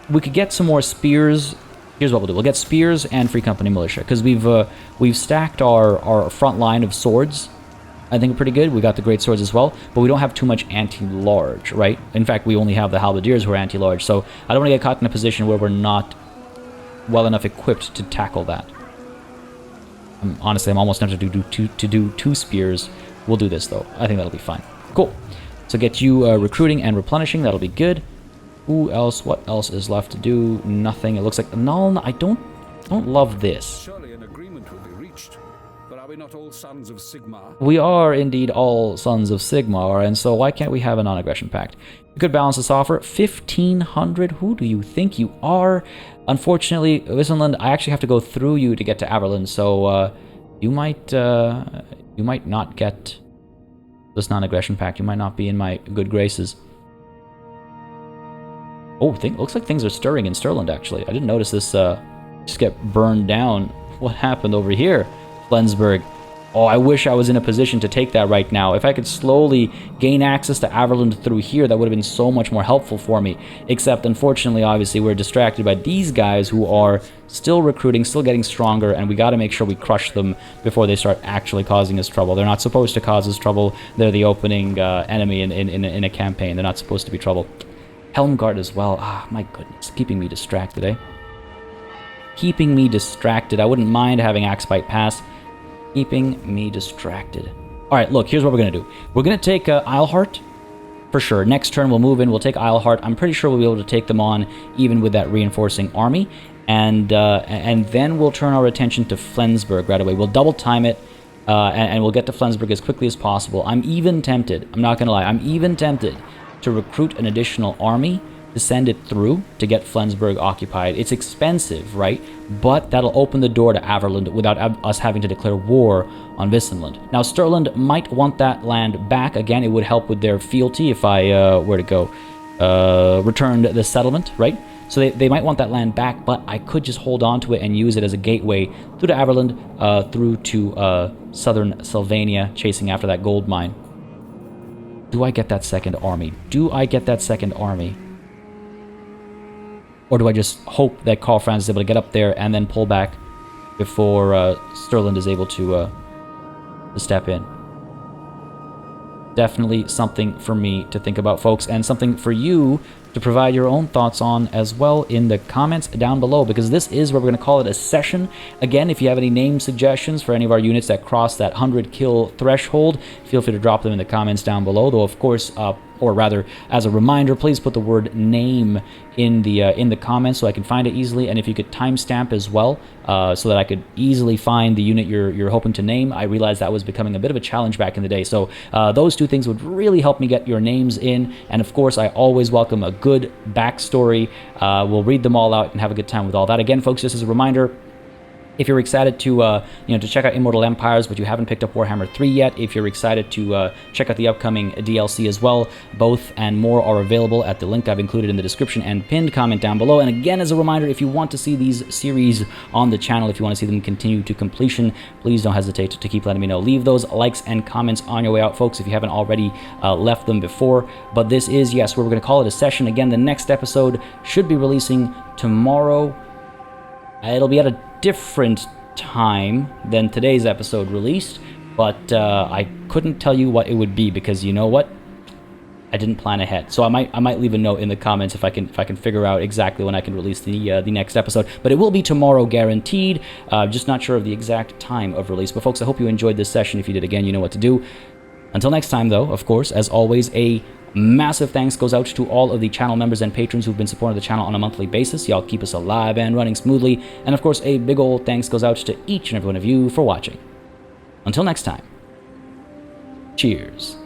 We could get some more spears. Here's what we'll do. We'll get spears and Free Company Militia, because we've stacked our front line of swords. I think pretty good. We got the great swords as well, but we don't have too much anti-large, right? In fact, we only have the halberdiers who are anti-large, so I don't want to get caught in a position where we're not well enough equipped to tackle that. Honestly, I'm almost tempted to do two spears. We'll do this, though. I think that'll be fine. Cool. So get you recruiting and replenishing. That'll be good. Who else? What else is left to do? Nothing. It looks like null. I don't love this. Surely an agreement will be reached. But are we not all sons of Sigmar? We are indeed all sons of Sigmar, and so why can't we have a non-aggression pact? You could balance this offer. 1,500. Who do you think you are? Unfortunately, Wissenland, I actually have to go through you to get to Averland, so you might not get this non-aggression pact. You might not be in my good graces. Oh, looks like things are stirring in Stirland, actually. I didn't notice this just get burned down. What happened over here? Flensburg. Oh, I wish I was in a position to take that right now. If I could slowly gain access to Averland through here, that would have been so much more helpful for me. Except, unfortunately, obviously, we're distracted by these guys who are still recruiting, still getting stronger, and we got to make sure we crush them before they start actually causing us trouble. They're not supposed to cause us trouble. They're the opening enemy in a campaign. They're not supposed to be trouble. Helmgard as well. Ah, my goodness. Keeping me distracted, eh? Keeping me distracted. I wouldn't mind having Axbite pass. Keeping me distracted. Alright, look, here's what we're going to do. We're going to take Eilhart, for sure. Next turn we'll move in, we'll take Eilhart. I'm pretty sure we'll be able to take them on, even with that reinforcing army. and then we'll turn our attention to Flensburg right away. We'll double time it, and we'll get to Flensburg as quickly as possible. I'm even tempted, I'm not going to lie, I'm even tempted to recruit an additional army to send it through to get Flensburg occupied. It's expensive, right? But that'll open the door to Averland without us having to declare war on Wissenland. Now, Sturland might want that land back. Again, it would help with their fealty if I, where to go, returned the settlement, right? So they might want that land back, but I could just hold on to it and use it as a gateway through to Averland, through to southern Sylvania, chasing after that gold mine. Do I get that second army? Do I get that second army? Or do I just hope that Karl Franz is able to get up there and then pull back before Sturland is able to step in? Definitely something for me to think about, folks, and something for you to provide your own thoughts on as well in the comments down below, because this is where we're going to call it a session. Again, if you have any name suggestions for any of our units that cross that 100 kill threshold, feel free to drop them in the comments down below, though of course, or rather, as a reminder, please put the word name in the comments so I can find it easily, and if you could timestamp as well, so that I could easily find the unit you're hoping to name. I realized that was becoming a bit of a challenge back in the day, so those two things would really help me get your names in, and of course, I always welcome a good backstory. We'll read them all out and have a good time with all that. Again, folks, just as a reminder, if you're excited to to check out Immortal Empires, but you haven't picked up Warhammer 3 yet, if you're excited to check out the upcoming DLC as well, both and more are available at the link I've included in the description and pinned comment down below. And again, as a reminder, if you want to see these series on the channel, if you want to see them continue to completion, please don't hesitate to keep letting me know. Leave those likes and comments on your way out, folks, if you haven't already left them before. But this is, yes, where we're going to call it a session. Again, the next episode should be releasing tomorrow. It'll be at a different time than today's episode released, but I couldn't tell you what it would be because you know what? I didn't plan ahead. So I might leave a note in the comments if I can figure out exactly when I can release the next episode. But it will be tomorrow, guaranteed. Just not sure of the exact time of release. But folks, I hope you enjoyed this session. If you did, again, you know what to do. Until next time, though, of course, as always, a massive thanks goes out to all of the channel members and patrons who've been supporting the channel on a monthly basis. Y'all keep us alive and running smoothly. And of course, a big old thanks goes out to each and every one of you for watching. Until next time, cheers.